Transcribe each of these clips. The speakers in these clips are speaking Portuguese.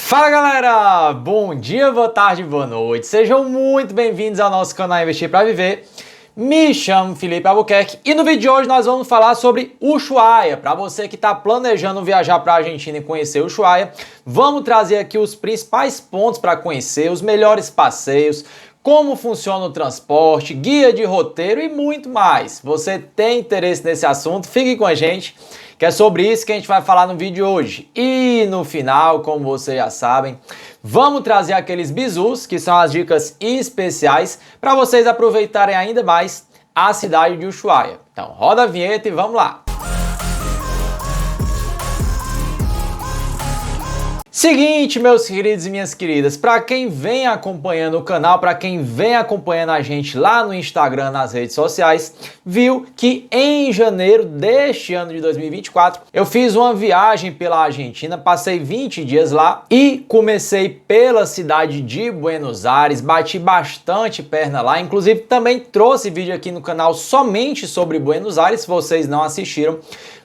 Fala galera, bom dia, boa tarde, boa noite, sejam muito bem-vindos ao nosso canal Investir para Viver. Me chamo Felipe Albuquerque e no vídeo de hoje nós vamos falar sobre Ushuaia. Para você que está planejando viajar para a Argentina e conhecer Ushuaia, vamos trazer aqui os principais pontos para conhecer, os melhores passeios, como funciona o transporte, guia de roteiro e muito mais. Você tem interesse nesse assunto? Fique com a gente, que é sobre isso que a gente vai falar no vídeo de hoje. E no final, como vocês já sabem, vamos trazer aqueles bizus, que são as dicas especiais para vocês aproveitarem ainda mais a cidade de Ushuaia. Então roda a vinheta e vamos lá! Seguinte, meus queridos e minhas queridas, para quem vem acompanhando o canal, para quem vem acompanhando a gente lá no Instagram, nas redes sociais, viu que em janeiro deste ano de 2024, eu fiz uma viagem pela Argentina, passei 20 dias lá e comecei pela cidade de Buenos Aires, bati bastante perna lá, inclusive também trouxe vídeo aqui no canal somente sobre Buenos Aires, se vocês não assistiram,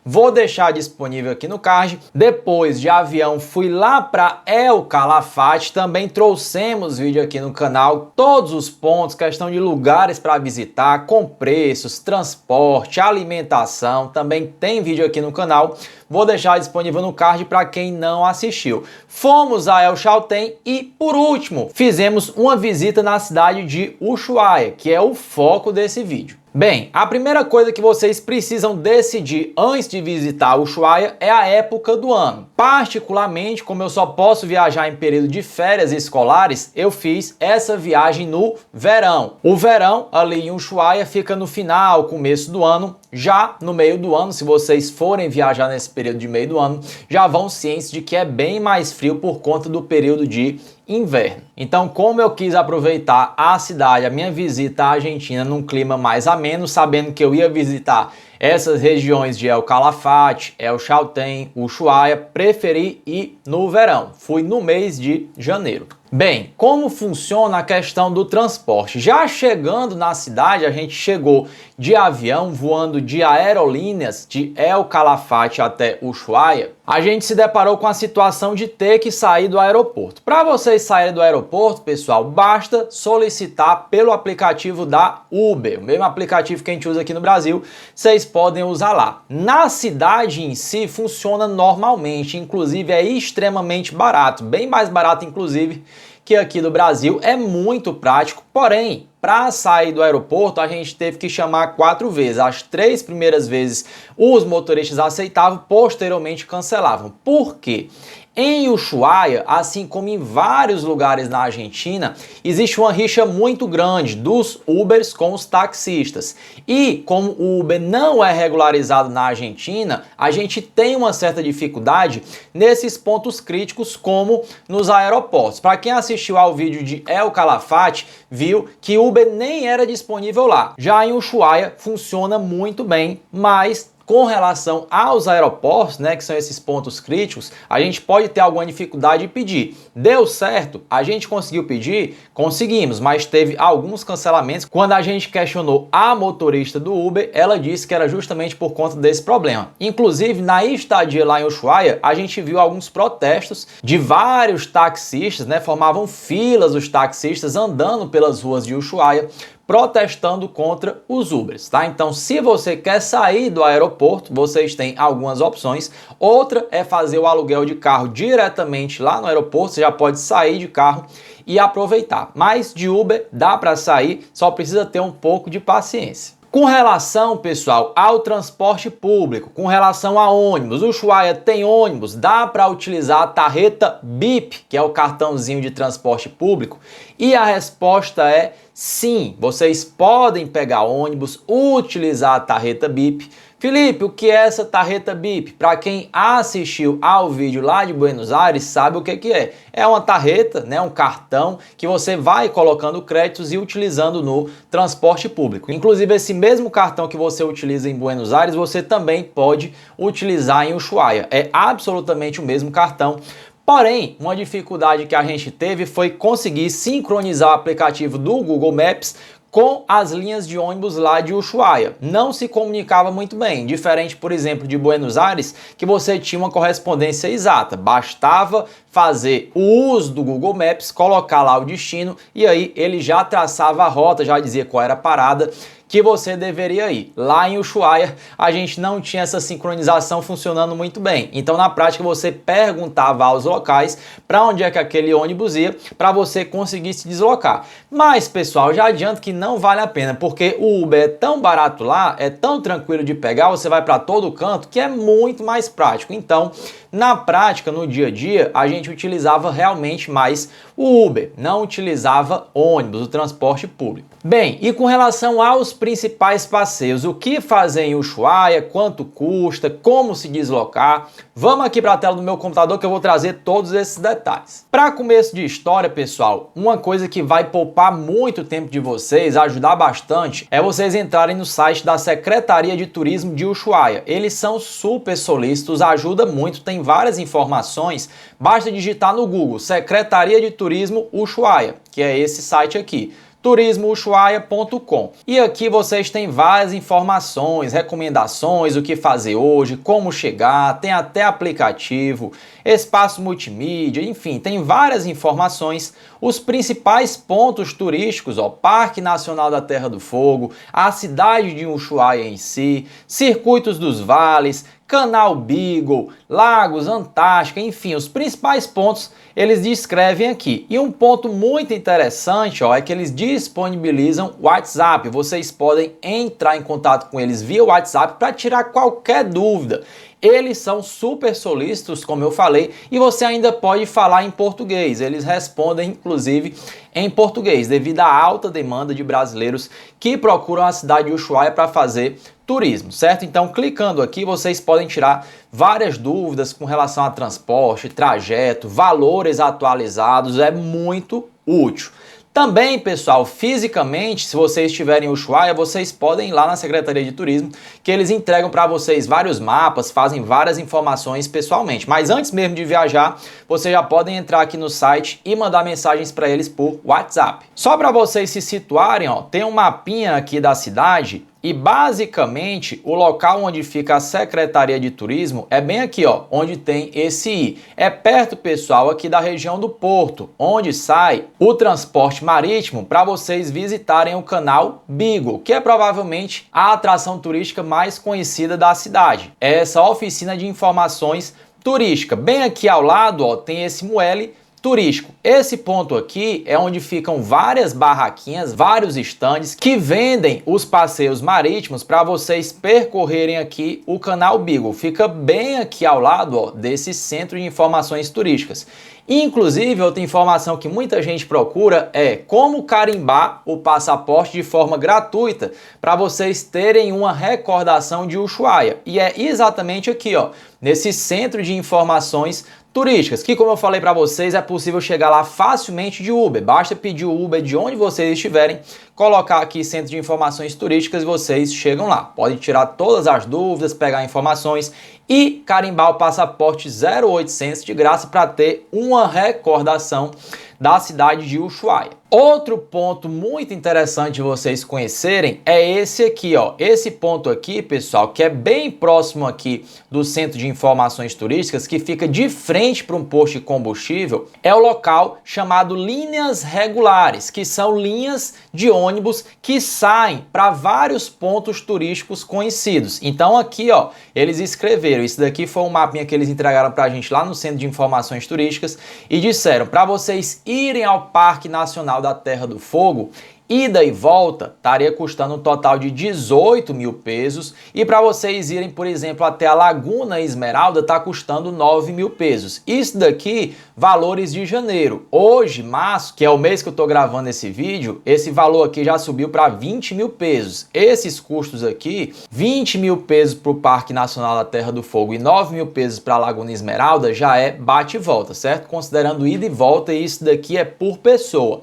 vou deixar disponível aqui no card. Depois de avião fui lá para El Calafate, também trouxemos vídeo aqui no canal, todos os pontos, questão de lugares para visitar, com preços, transporte, alimentação, também tem vídeo aqui no canal, vou deixar disponível no card para quem não assistiu. Fomos a El Chaltén e, por último, fizemos uma visita na cidade de Ushuaia, que é o foco desse vídeo. Bem, a primeira coisa que vocês precisam decidir antes de visitar Ushuaia é a época do ano. Particularmente, como eu só posso viajar em período de férias escolares, eu fiz essa viagem no verão. O verão ali em Ushuaia fica no final, começo do ano. Já no meio do ano, se vocês forem viajar nesse período de meio do ano, já vão cientes de que é bem mais frio por conta do período de inverno. Então, como eu quis aproveitar a cidade, a minha visita à Argentina num clima mais ameno, sabendo que eu ia visitar essas regiões de El Calafate, El Chaltén, Ushuaia, preferi ir no verão. Fui no mês de janeiro. Bem, como funciona a questão do transporte? Já chegando na cidade, a gente chegou de avião, voando de aerolíneas de El Calafate até Ushuaia, a gente se deparou com a situação de ter que sair do aeroporto. Para vocês saírem do aeroporto, pessoal, basta solicitar pelo aplicativo da Uber, o mesmo aplicativo que a gente usa aqui no Brasil, vocês podem usar lá. Na cidade em si, funciona normalmente, inclusive é extremamente barato, bem mais barato, inclusive, que aqui do Brasil, é muito prático, porém, para sair do aeroporto, a gente teve que chamar 4 vezes. As 3 primeiras vezes os motoristas aceitavam, posteriormente cancelavam. Por quê? Em Ushuaia, assim como em vários lugares na Argentina, existe uma rixa muito grande dos Ubers com os taxistas. E como o Uber não é regularizado na Argentina, a gente tem uma certa dificuldade nesses pontos críticos como nos aeroportos. Para quem assistiu ao vídeo de El Calafate, viu que Uber nem era disponível lá. Já em Ushuaia funciona muito bem, mas com relação aos aeroportos, né, que são esses pontos críticos, a gente pode ter alguma dificuldade de pedir. Deu certo? A gente conseguiu pedir? Conseguimos, mas teve alguns cancelamentos. Quando a gente questionou a motorista do Uber, ela disse que era justamente por conta desse problema. Inclusive, na estadia lá em Ushuaia, a gente viu alguns protestos de vários taxistas, né, formavam filas os taxistas andando pelas ruas de Ushuaia, protestando contra os Ubers, tá? Então, se você quer sair do aeroporto, vocês têm algumas opções. Outra é fazer o aluguel de carro diretamente lá no aeroporto, você já pode sair de carro e aproveitar. Mas de Uber dá para sair, só precisa ter um pouco de paciência. Com relação, pessoal, ao transporte público, com relação a ônibus, o Ushuaia tem ônibus, dá para utilizar a tarjeta BIP, que é o cartãozinho de transporte público? E a resposta é sim, vocês podem pegar ônibus, utilizar a tarjeta BIP. Felipe, o que é essa tarjeta BIP? Para quem assistiu ao vídeo lá de Buenos Aires, sabe o que é. É uma tarjeta, né, um cartão que você vai colocando créditos e utilizando no transporte público. Inclusive, esse mesmo cartão que você utiliza em Buenos Aires, você também pode utilizar em Ushuaia. É absolutamente o mesmo cartão. Porém, uma dificuldade que a gente teve foi conseguir sincronizar o aplicativo do Google Maps com as linhas de ônibus lá de Ushuaia. Não se comunicava muito bem, diferente, por exemplo, de Buenos Aires, que você tinha uma correspondência exata. Bastava fazer o uso do Google Maps, colocar lá o destino e aí ele já traçava a rota, já dizia qual era a parada que você deveria ir. Lá em Ushuaia, a gente não tinha essa sincronização funcionando muito bem. Então, na prática, você perguntava aos locais para onde é que aquele ônibus ia para você conseguir se deslocar. Mas, pessoal, já adianto que não vale a pena, porque o Uber é tão barato lá, é tão tranquilo de pegar, você vai para todo canto, que é muito mais prático. Então, na prática, no dia a dia, a gente utilizava realmente mais o Uber, não utilizava ônibus, o transporte público. Bem, e com relação aos principais passeios, o que fazer em Ushuaia, quanto custa, como se deslocar, vamos aqui para a tela do meu computador que eu vou trazer todos esses detalhes. Para começo de história, pessoal, uma coisa que vai poupar muito tempo de vocês, ajudar bastante, é vocês entrarem no site da Secretaria de Turismo de Ushuaia. Eles são super solícitos, ajuda muito, tem várias informações, basta digitar no Google Secretaria de Turismo Ushuaia, que é esse site aqui, turismoushuaia.com. E aqui vocês têm várias informações, recomendações, o que fazer hoje, como chegar, tem até aplicativo, espaço multimídia, enfim, tem várias informações, os principais pontos turísticos, ó, Parque Nacional da Terra do Fogo, a cidade de Ushuaia em si, circuitos dos vales, Canal Beagle, Lagos, Antártica, enfim, os principais pontos eles descrevem aqui. E um ponto muito interessante, ó, é que eles disponibilizam o WhatsApp. Vocês podem entrar em contato com eles via WhatsApp para tirar qualquer dúvida. Eles são super solícitos, como eu falei, e você ainda pode falar em português. Eles respondem, inclusive, em português, devido à alta demanda de brasileiros que procuram a cidade de Ushuaia para fazer turismo, certo? Então, clicando aqui, vocês podem tirar várias dúvidas com relação a transporte, trajeto, valores atualizados, é muito útil. Também, pessoal, fisicamente, se vocês estiverem em Ushuaia, vocês podem ir lá na Secretaria de Turismo, que eles entregam para vocês vários mapas, fazem várias informações pessoalmente. Mas antes mesmo de viajar, vocês já podem entrar aqui no site e mandar mensagens para eles por WhatsApp. Só para vocês se situarem, ó, tem um mapinha aqui da cidade. E basicamente o local onde fica a Secretaria de Turismo é bem aqui, ó, onde tem esse I. É perto, pessoal, aqui da região do Porto, onde sai o transporte marítimo para vocês visitarem o Canal Beagle, que é provavelmente a atração turística mais conhecida da cidade. É essa oficina de informações turística. Bem aqui ao lado, ó, tem esse muelle turístico. Esse ponto aqui é onde ficam várias barraquinhas, vários estandes que vendem os passeios marítimos para vocês percorrerem aqui o Canal Beagle. Fica bem aqui ao lado, ó, desse centro de informações turísticas. Inclusive, outra informação que muita gente procura é como carimbar o passaporte de forma gratuita para vocês terem uma recordação de Ushuaia. E é exatamente aqui, ó, nesse centro de informações turísticas, que como eu falei para vocês, é possível chegar lá facilmente de Uber. Basta pedir o Uber de onde vocês estiverem, colocar aqui Centro de Informações Turísticas e vocês chegam lá. Podem tirar todas as dúvidas, pegar informações e carimbar o passaporte 0800 de graça para ter uma recordação da cidade de Ushuaia. Outro ponto muito interessante de vocês conhecerem é esse aqui, ó. Esse ponto aqui, pessoal, que é bem próximo aqui do Centro de Informações Turísticas, que fica de frente para um posto de combustível, é o local chamado Linhas Regulares, que são linhas de ônibus que saem para vários pontos turísticos conhecidos. Então aqui, ó, eles escreveram, isso daqui foi um mapinha que eles entregaram para a gente lá no Centro de Informações Turísticas e disseram para vocês irem ao Parque Nacional da Terra do Fogo, ida e volta estaria custando um total de 18 mil pesos e para vocês irem, por exemplo, até a Laguna Esmeralda está custando 9 mil pesos. Isso daqui, valores de janeiro. Hoje, março, que é o mês que eu estou gravando esse vídeo, esse valor aqui já subiu para 20 mil pesos. Esses custos aqui, 20 mil pesos para o Parque Nacional da Terra do Fogo e 9 mil pesos para a Laguna Esmeralda já é bate e volta, certo? Considerando ida e volta, e isso daqui é por pessoa.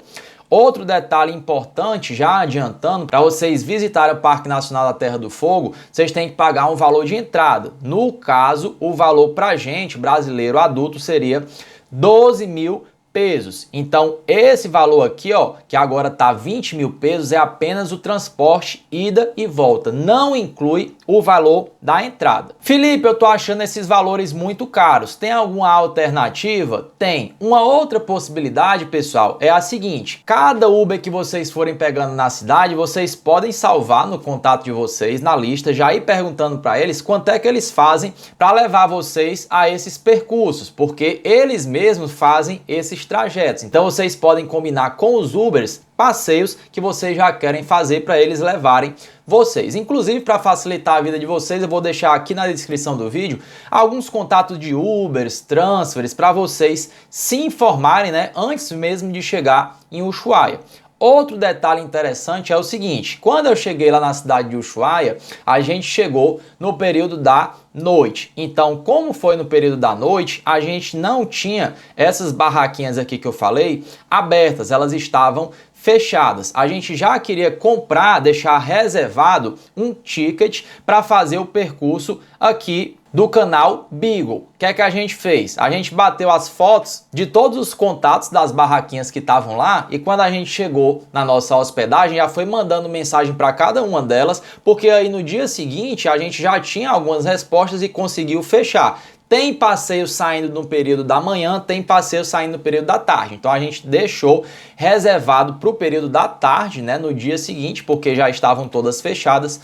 Outro detalhe importante, já adiantando, para vocês visitarem o Parque Nacional da Terra do Fogo, vocês têm que pagar um valor de entrada. No caso, o valor para a gente, brasileiro adulto, seria 12 mil pesos. Então, esse valor aqui, ó, que agora tá 20 mil pesos, é apenas o transporte ida e volta. Não inclui o valor da entrada. Felipe, eu tô achando esses valores muito caros. Tem alguma alternativa? Tem. Uma outra possibilidade, pessoal, é a seguinte. Cada Uber que vocês forem pegando na cidade, vocês podem salvar no contato de vocês, na lista, já ir perguntando para eles quanto é que eles fazem para levar vocês a esses percursos, porque eles mesmos fazem esses trajetos. Então vocês podem combinar com os Ubers passeios que vocês já querem fazer para eles levarem vocês. Inclusive, para facilitar a vida de vocês, eu vou deixar aqui na descrição do vídeo alguns contatos de Ubers, transfers, para vocês se informarem, né, antes mesmo de chegar em Ushuaia. Outro detalhe interessante é o seguinte, quando eu cheguei lá na cidade de Ushuaia, a gente chegou no período da noite. Então, como foi no período da noite, a gente não tinha essas barraquinhas aqui que eu falei abertas, elas estavam fechadas. A gente já queria comprar, deixar reservado um ticket para fazer o percurso aqui do canal Beagle. O que é que a gente fez? A gente bateu as fotos de todos os contatos das barraquinhas que estavam lá e quando a gente chegou na nossa hospedagem já foi mandando mensagem para cada uma delas, porque aí no dia seguinte a gente já tinha algumas respostas e conseguiu fechar. Tem passeio saindo no período da manhã, tem passeio saindo no período da tarde. Então a gente deixou reservado para o período da tarde, né, no dia seguinte, porque já estavam todas fechadas.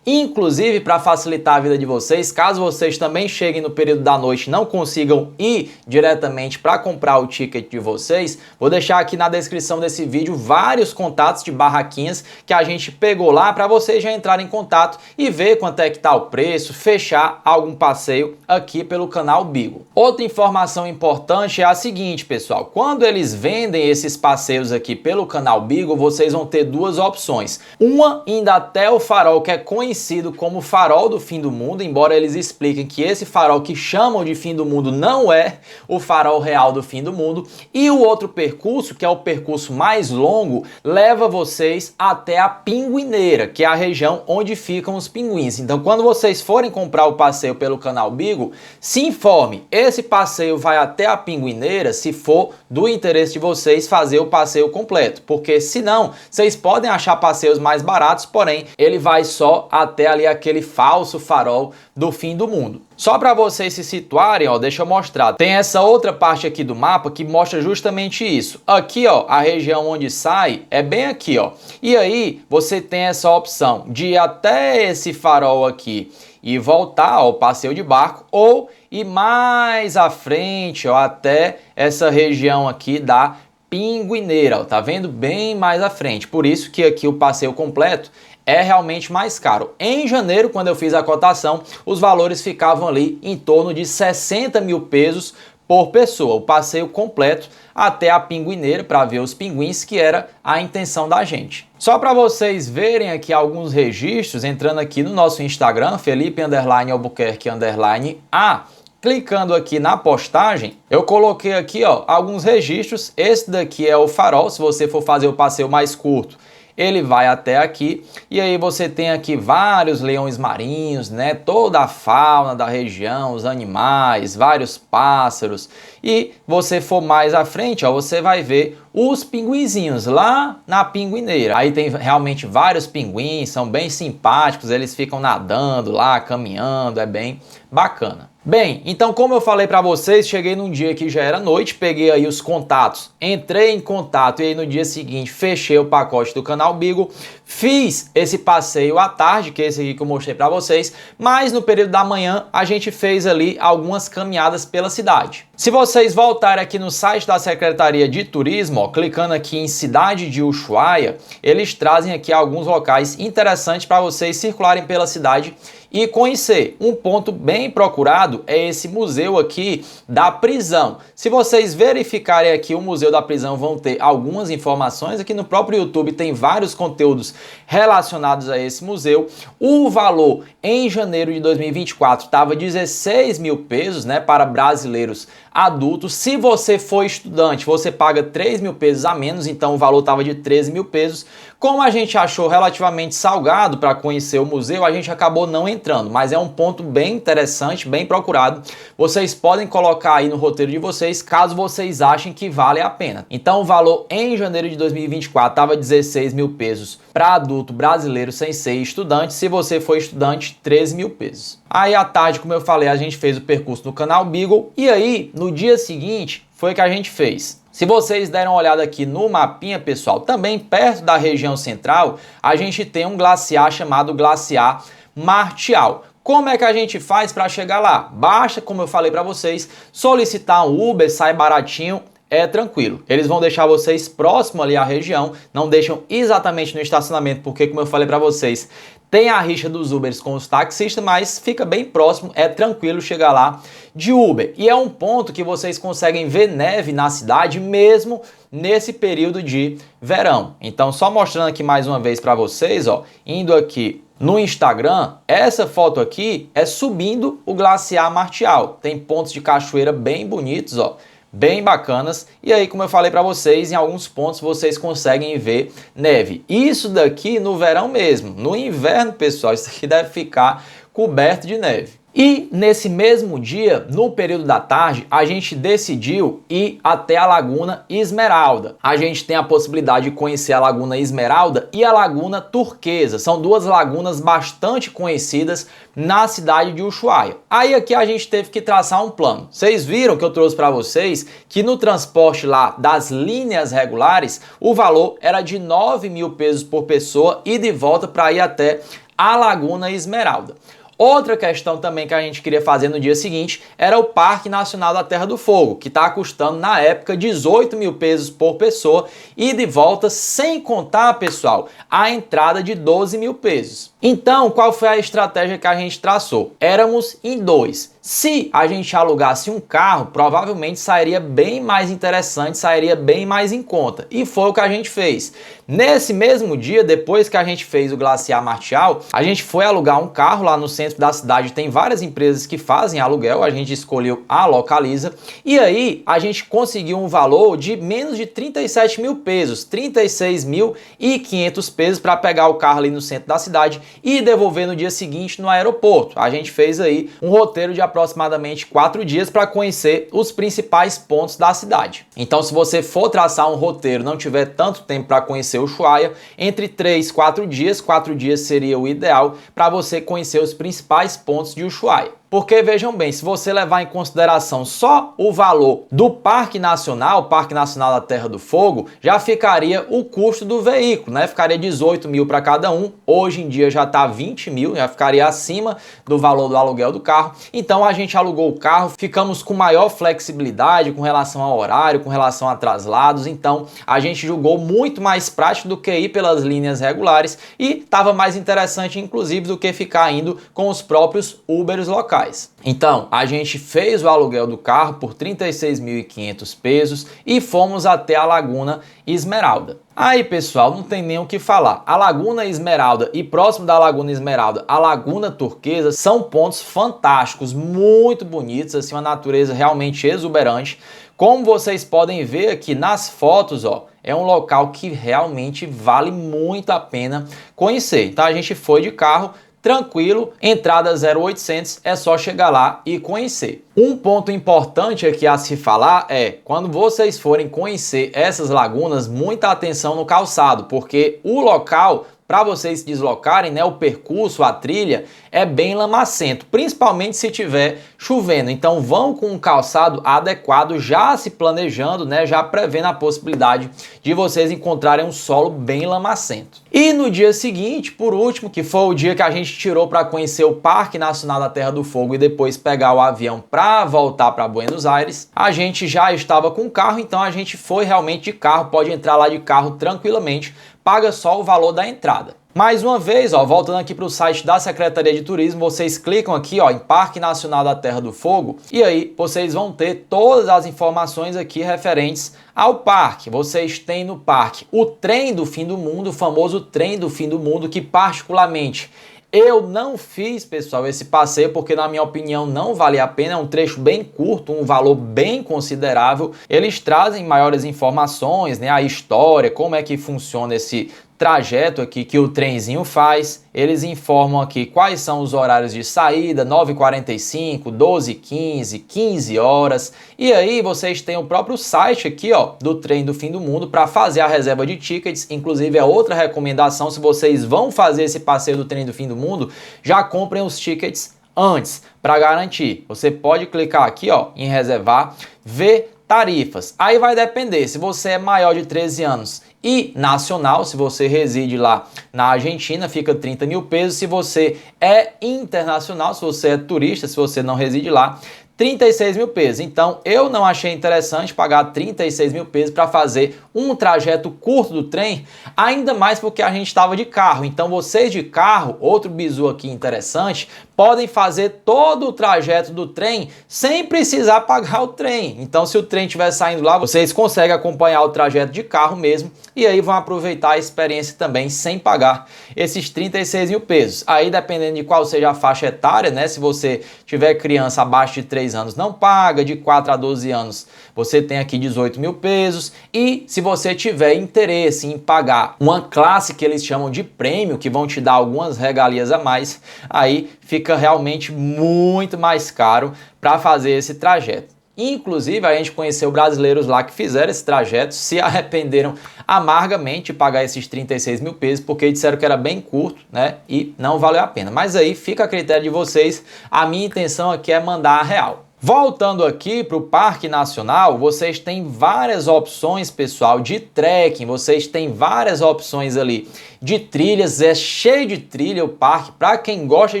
Inclusive, para facilitar a vida de vocês, caso vocês também cheguem no período da noite e não consigam ir diretamente para comprar o ticket de vocês, vou deixar aqui na descrição desse vídeo vários contatos de barraquinhas que a gente pegou lá para vocês já entrarem em contato e ver quanto é que tá o preço, fechar algum passeio aqui pelo canal Beagle. Outra informação importante é a seguinte, pessoal, quando eles vendem esses passeios aqui pelo canal Beagle, vocês vão ter duas opções. Uma, indo até o farol, que é conhecido como farol do fim do mundo, embora eles expliquem que esse farol que chamam de fim do mundo não é o farol real do fim do mundo, e o outro percurso, que é o percurso mais longo, leva vocês até a Pinguineira, que é a região onde ficam os pinguins. Então, quando vocês forem comprar o passeio pelo canal Beagle, se informe, esse passeio vai até a Pinguineira se for do interesse de vocês fazer o passeio completo, porque senão, vocês podem achar passeios mais baratos, porém, ele vai só até ali aquele falso farol do fim do mundo. Só para vocês se situarem, ó, deixa eu mostrar. Tem essa outra parte aqui do mapa que mostra justamente isso. Aqui, ó, a região onde sai é bem aqui, ó. E aí você tem essa opção de ir até esse farol aqui e voltar ao passeio de barco ou ir mais à frente, ó, até essa região aqui da Pinguineira, ó, tá vendo? Bem mais à frente. Por isso que aqui o passeio completo é realmente mais caro. Em janeiro, quando eu fiz a cotação, os valores ficavam ali em torno de 60 mil pesos por pessoa, o passeio completo até a Pinguineira para ver os pinguins, que era a intenção da gente. Só para vocês verem aqui alguns registros, entrando aqui no nosso Instagram, Felipe_Albuquerque_A, clicando aqui na postagem, eu coloquei aqui, ó, alguns registros. Esse daqui é o farol, se você for fazer o passeio mais curto, ele vai até aqui e aí você tem aqui vários leões marinhos, né? Toda a fauna da região, os animais, vários pássaros. E você for mais à frente, ó, você vai ver os pinguinzinhos lá na Pinguineira. Aí tem realmente vários pinguins, são bem simpáticos, eles ficam nadando lá, caminhando, é bem bacana. Bem, então como eu falei para vocês, cheguei num dia que já era noite, peguei aí os contatos, entrei em contato e aí no dia seguinte fechei o pacote do canal Beagle, fiz esse passeio à tarde, que é esse aqui que eu mostrei para vocês, mas no período da manhã a gente fez ali algumas caminhadas pela cidade. Se vocês voltarem aqui no site da Secretaria de Turismo, ó, clicando aqui em Cidade de Ushuaia, eles trazem aqui alguns locais interessantes para vocês circularem pela cidade e conhecer. Um ponto bem procurado é esse museu aqui da prisão. Se vocês verificarem aqui o museu da prisão, vão ter algumas informações. Aqui no próprio YouTube tem vários conteúdos relacionados a esse museu. O valor em janeiro de 2024 estava 16 mil pesos, né, para brasileiros adulto. Se você for estudante, você paga 3 mil pesos a menos, então o valor estava de 13 mil pesos. Como a gente achou relativamente salgado para conhecer o museu, a gente acabou não entrando, mas é um ponto bem interessante, bem procurado. Vocês podem colocar aí no roteiro de vocês, caso vocês achem que vale a pena. Então o valor em janeiro de 2024 estava 16 mil pesos para adulto brasileiro sem ser estudante. Se você for estudante, 13 mil pesos. Aí à tarde, como eu falei, a gente fez o percurso no canal Beagle e aí no dia seguinte foi que a gente fez. Se vocês deram uma olhada aqui no mapinha, pessoal, também perto da região central, a gente tem um glaciar chamado Glaciar Martial. Como é que a gente faz para chegar lá? Basta, como eu falei para vocês, solicitar um Uber, sai baratinho, é tranquilo. Eles vão deixar vocês próximo ali à região, não deixam exatamente no estacionamento, porque como eu falei para vocês, tem a rixa dos Ubers com os taxistas, mas fica bem próximo, é tranquilo chegar lá de Uber. E é um ponto que vocês conseguem ver neve na cidade mesmo nesse período de verão. Então, só mostrando aqui mais uma vez para vocês, ó, indo aqui no Instagram, essa foto aqui é subindo o Glaciar Martial. Tem pontos de cachoeira bem bonitos, ó, bem bacanas. E aí, como eu falei para vocês, em alguns pontos vocês conseguem ver neve. Isso daqui no verão mesmo. No inverno, pessoal, isso aqui deve ficar coberto de neve. E nesse mesmo dia, no período da tarde, a gente decidiu ir até a Laguna Esmeralda. A gente tem a possibilidade de conhecer a Laguna Esmeralda e a Laguna Turquesa. São duas lagunas bastante conhecidas na cidade de Ushuaia. Aí aqui a gente teve que traçar um plano. Vocês viram que eu trouxe para vocês que no transporte lá das linhas regulares, o valor era de 9 mil pesos por pessoa e de volta para ir até a Laguna Esmeralda. Outra questão também que a gente queria fazer no dia seguinte era o Parque Nacional da Terra do Fogo, que está custando na época 18 mil pesos por pessoa e de volta, sem contar, pessoal, a entrada de 12 mil pesos. Então, qual foi a estratégia que a gente traçou? Éramos em dois. Se a gente alugasse um carro, provavelmente sairia bem mais interessante, sairia bem mais em conta. E foi o que a gente fez. Nesse mesmo dia, depois que a gente fez o Glaciar Martial, a gente foi alugar um carro lá no centro da cidade. Tem várias empresas que fazem aluguel, a gente escolheu a Localiza. E aí, a gente conseguiu um valor de menos de 37 mil pesos, 36.500 pesos para pegar o carro ali no centro da cidade e devolver no dia seguinte no aeroporto. A gente fez aí um roteiro de aproximadamente 4 dias para conhecer os principais pontos da cidade. Então, se você for traçar um roteiro, não tiver tanto tempo para conhecer Ushuaia, entre 3 e 4 dias, 4 dias seria o ideal para você conhecer os principais pontos de Ushuaia. Porque vejam bem, se você levar em consideração só o valor do Parque Nacional da Terra do Fogo, já ficaria o custo do veículo, né? Ficaria 18 mil para cada um, hoje em dia já está 20 mil, já ficaria acima do valor do aluguel do carro. Então a gente alugou o carro, ficamos com maior flexibilidade com relação ao horário, com relação a traslados, então a gente julgou muito mais prático do que ir pelas linhas regulares e estava mais interessante inclusive do que ficar indo com os próprios Ubers locais. Então, a gente fez o aluguel do carro por 36.500 pesos e fomos até a Laguna Esmeralda. Aí, pessoal, não tem nem o que falar. A Laguna Esmeralda e próximo da Laguna Esmeralda, a Laguna Turquesa, são pontos fantásticos, muito bonitos, assim, uma natureza realmente exuberante. Como vocês podem ver aqui nas fotos, ó, é um local que realmente vale muito a pena conhecer. Então, a gente foi de carro, tranquilo, entrada 0800, é só chegar lá e conhecer. Um ponto importante aqui a se falar é, quando vocês forem conhecer essas lagunas, muita atenção no calçado, porque o local, para vocês se deslocarem, né, o percurso, a trilha, é bem lamacento, principalmente se tiver chovendo. Então vão com um calçado adequado, já se planejando, né, já prevendo a possibilidade de vocês encontrarem um solo bem lamacento. E no dia seguinte, por último, que foi o dia que a gente tirou para conhecer o Parque Nacional da Terra do Fogo e depois pegar o avião para voltar para Buenos Aires, a gente já estava com carro, então a gente foi realmente de carro, pode entrar lá de carro tranquilamente, paga só o valor da entrada. Mais uma vez, ó, voltando aqui para o site da Secretaria de Turismo, vocês clicam aqui, ó, em Parque Nacional da Terra do Fogo e aí vocês vão ter todas as informações aqui referentes ao parque. Vocês têm no parque o Trem do Fim do Mundo, o famoso Trem do Fim do Mundo, que particularmente Eu não fiz, pessoal, esse passeio porque, na minha opinião, não vale a pena. É um trecho bem curto, um valor bem considerável. Eles trazem maiores informações, né? A história, como é que funciona esse trajeto aqui que o trenzinho faz. Eles informam aqui quais são os horários de saída: 9h45, 12h15, 15 horas. E aí vocês têm o próprio site aqui, ó, do Trem do Fim do Mundo para fazer a reserva de tickets. Inclusive é outra recomendação: se vocês vão fazer esse passeio do Trem do Fim do Mundo, já comprem os tickets antes para garantir. Você pode clicar aqui, ó, em reservar, ver tarifas. Aí vai depender, se você é maior de 13 anos e nacional, se você reside lá na Argentina, fica 30 mil pesos. Se você é internacional, se você é turista, se você não reside lá, 36 mil pesos. Então eu não achei interessante pagar 36 mil pesos para fazer um trajeto curto do trem, ainda mais porque a gente estava de carro. Então vocês de carro, outro bizu aqui interessante, podem fazer todo o trajeto do trem sem precisar pagar o trem. Então se o trem estiver saindo lá, vocês conseguem acompanhar o trajeto de carro mesmo e aí vão aproveitar a experiência também sem pagar esses 36 mil pesos. Aí dependendo de qual seja a faixa etária, né? Se você tiver criança abaixo de 3 anos não paga, de 4 a 12 anos você tem aqui 18 mil pesos, e se você tiver interesse em pagar uma classe que eles chamam de prêmio, que vão te dar algumas regalias a mais, aí fica realmente muito mais caro para fazer esse trajeto. Inclusive, a gente conheceu brasileiros lá que fizeram esse trajeto, se arrependeram amargamente de pagar esses 36 mil pesos, porque disseram que era bem curto, né? E não valeu a pena. Mas aí fica a critério de vocês. A minha intenção aqui é mandar a real. Voltando aqui para o Parque Nacional, vocês têm várias opções, pessoal, de trekking, vocês têm várias opções ali de trilhas, é cheio de trilha o parque. Para quem gosta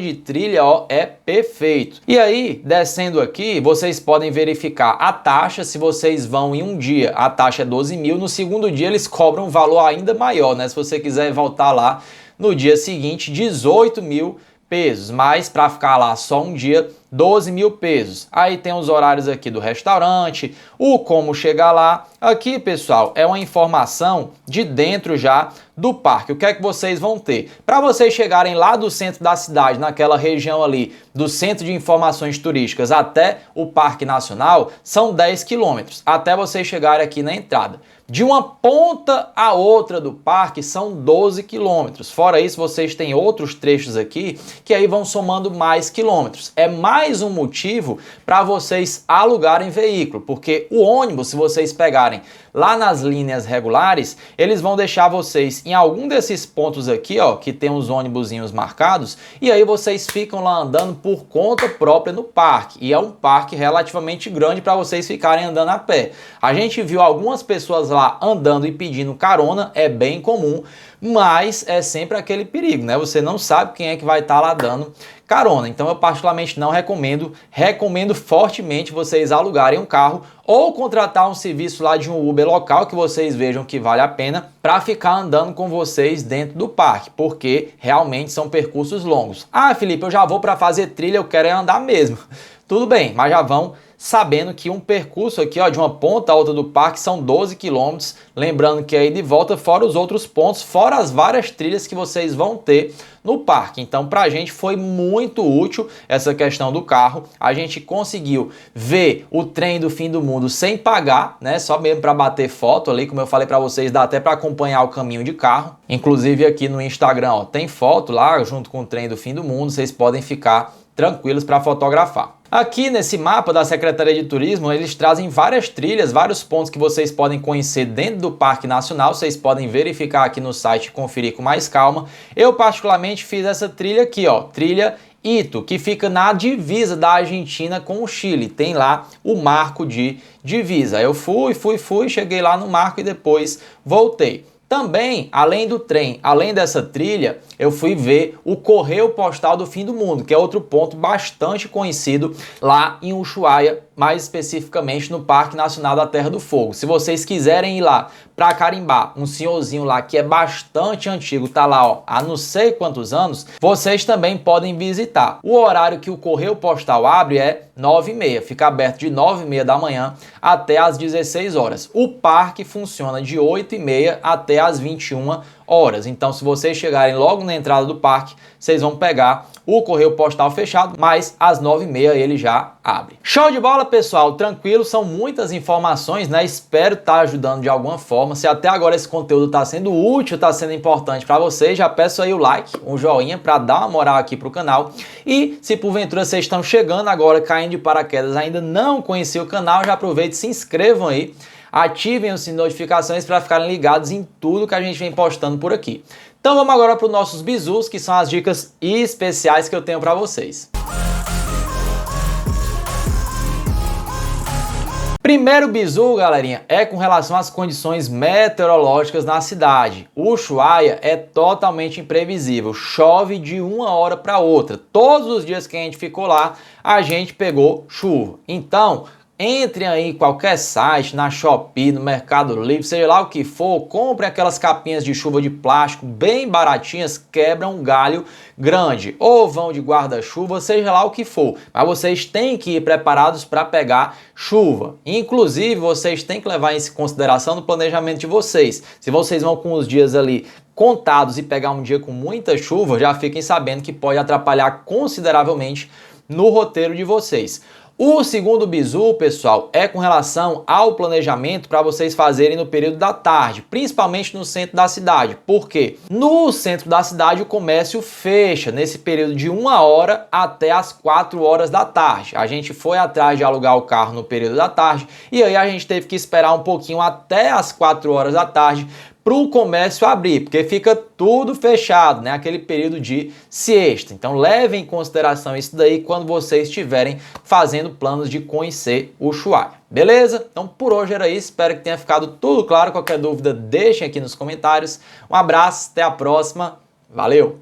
de trilha, ó, é perfeito. E aí, descendo aqui, vocês podem verificar a taxa. Se vocês vão em um dia, a taxa é 12 mil, no segundo dia eles cobram um valor ainda maior, né? Se você quiser voltar lá no dia seguinte, 18 mil pesos, mas para ficar lá só um dia, 12 mil pesos. Aí tem os horários aqui do restaurante, o como chegar lá. Aqui, pessoal, é uma informação de dentro já do parque. O que é que vocês vão ter? Para vocês chegarem lá do centro da cidade, naquela região ali do Centro de Informações Turísticas até o Parque Nacional, são 10 quilômetros, até vocês chegarem aqui na entrada. De uma ponta a outra do parque são 12 quilômetros. Fora isso, vocês têm outros trechos aqui que aí vão somando mais quilômetros. É mais um motivo para vocês alugarem veículo, porque o ônibus, se vocês pegarem lá nas linhas regulares, eles vão deixar vocês em algum desses pontos aqui, ó, que tem os ônibusinhos marcados, e aí vocês ficam lá andando por conta própria no parque. E é um parque relativamente grande para vocês ficarem andando a pé. A gente viu algumas pessoas lá andando e pedindo carona, é bem comum, mas é sempre aquele perigo, né? Você não sabe quem é que vai estar lá dando carona. Então eu particularmente não recomendo, recomendo fortemente vocês alugarem um carro ou contratar um serviço lá de um Uber local que vocês vejam que vale a pena para ficar andando com vocês dentro do parque, porque realmente são percursos longos. Ah, Felipe, eu já vou para fazer trilha, eu quero é andar mesmo. Tudo bem, mas já vão sabendo que um percurso aqui, ó, de uma ponta a outra do parque são 12 quilômetros, lembrando que aí de volta fora os outros pontos, fora as várias trilhas que vocês vão ter no parque. Então pra gente foi muito útil essa questão do carro, a gente conseguiu ver o trem do fim do mundo sem pagar, né, só mesmo para bater foto ali, como eu falei para vocês, dá até para acompanhar o caminho de carro, inclusive aqui no Instagram, ó, tem foto lá junto com o trem do fim do mundo, vocês podem ficar tranquilos para fotografar. Aqui nesse mapa da Secretaria de Turismo, eles trazem várias trilhas, vários pontos que vocês podem conhecer dentro do Parque Nacional. Vocês podem verificar aqui no site e conferir com mais calma. Eu particularmente fiz essa trilha aqui, ó, trilha Ito, que fica na divisa da Argentina com o Chile. Tem lá o marco de divisa. Eu fui, cheguei lá no marco e depois voltei. Também, além do trem, além dessa trilha, eu fui ver o Correio Postal do Fim do Mundo, que é outro ponto bastante conhecido lá em Ushuaia, mais especificamente no Parque Nacional da Terra do Fogo. Se vocês quiserem ir lá para carimbar um senhorzinho lá que é bastante antigo, tá lá, ó, há não sei quantos anos, vocês também podem visitar. O horário que o Correio Postal abre é 9h30, fica aberto de 9h30 da manhã até às 16 horas. O parque funciona de 8h30 até às 21 horas. Então, se vocês chegarem logo na entrada do parque, vocês vão pegar o correio postal fechado, mas às 9h30 ele já abre. Show de bola, pessoal? Tranquilo, são muitas informações, né? Espero estar ajudando de alguma forma. Se até agora esse conteúdo está sendo útil, está sendo importante para vocês, já peço aí o like, um joinha para dar uma moral aqui pro canal. E se porventura vocês estão chegando agora, caindo de paraquedas, ainda não conheciam o canal, já aproveite e se inscrevam aí. Ativem o sininho de notificações para ficarem ligados em tudo que a gente vem postando por aqui. Então vamos agora para os nossos bizus, que são as dicas especiais que eu tenho para vocês. Primeiro bizu, galerinha, é com relação às condições meteorológicas na cidade. O Ushuaia é totalmente imprevisível, chove de uma hora para outra. Todos os dias que a gente ficou lá, a gente pegou chuva. Então, entre aí em qualquer site, na Shopee, no Mercado Livre, seja lá o que for, compre aquelas capinhas de chuva de plástico bem baratinhas, quebram um galho grande, ou vão de guarda-chuva, seja lá o que for. Mas vocês têm que ir preparados para pegar chuva. Inclusive, vocês têm que levar isso em consideração no planejamento de vocês. Se vocês vão com os dias ali contados e pegar um dia com muita chuva, já fiquem sabendo que pode atrapalhar consideravelmente no roteiro de vocês. O segundo bizu, pessoal, é com relação ao planejamento para vocês fazerem no período da tarde, principalmente no centro da cidade. Por quê? No centro da cidade o comércio fecha nesse período de 1 hora até as 4 horas da tarde. A gente foi atrás de alugar o carro no período da tarde e aí a gente teve que esperar um pouquinho até as 4 horas da tarde para o comércio abrir, porque fica tudo fechado, né? Aquele período de siesta. Então levem em consideração isso daí quando vocês estiverem fazendo planos de conhecer o Ushuaia. Beleza? Então por hoje era isso, espero que tenha ficado tudo claro. Qualquer dúvida deixem aqui nos comentários. Um abraço, até a próxima, valeu!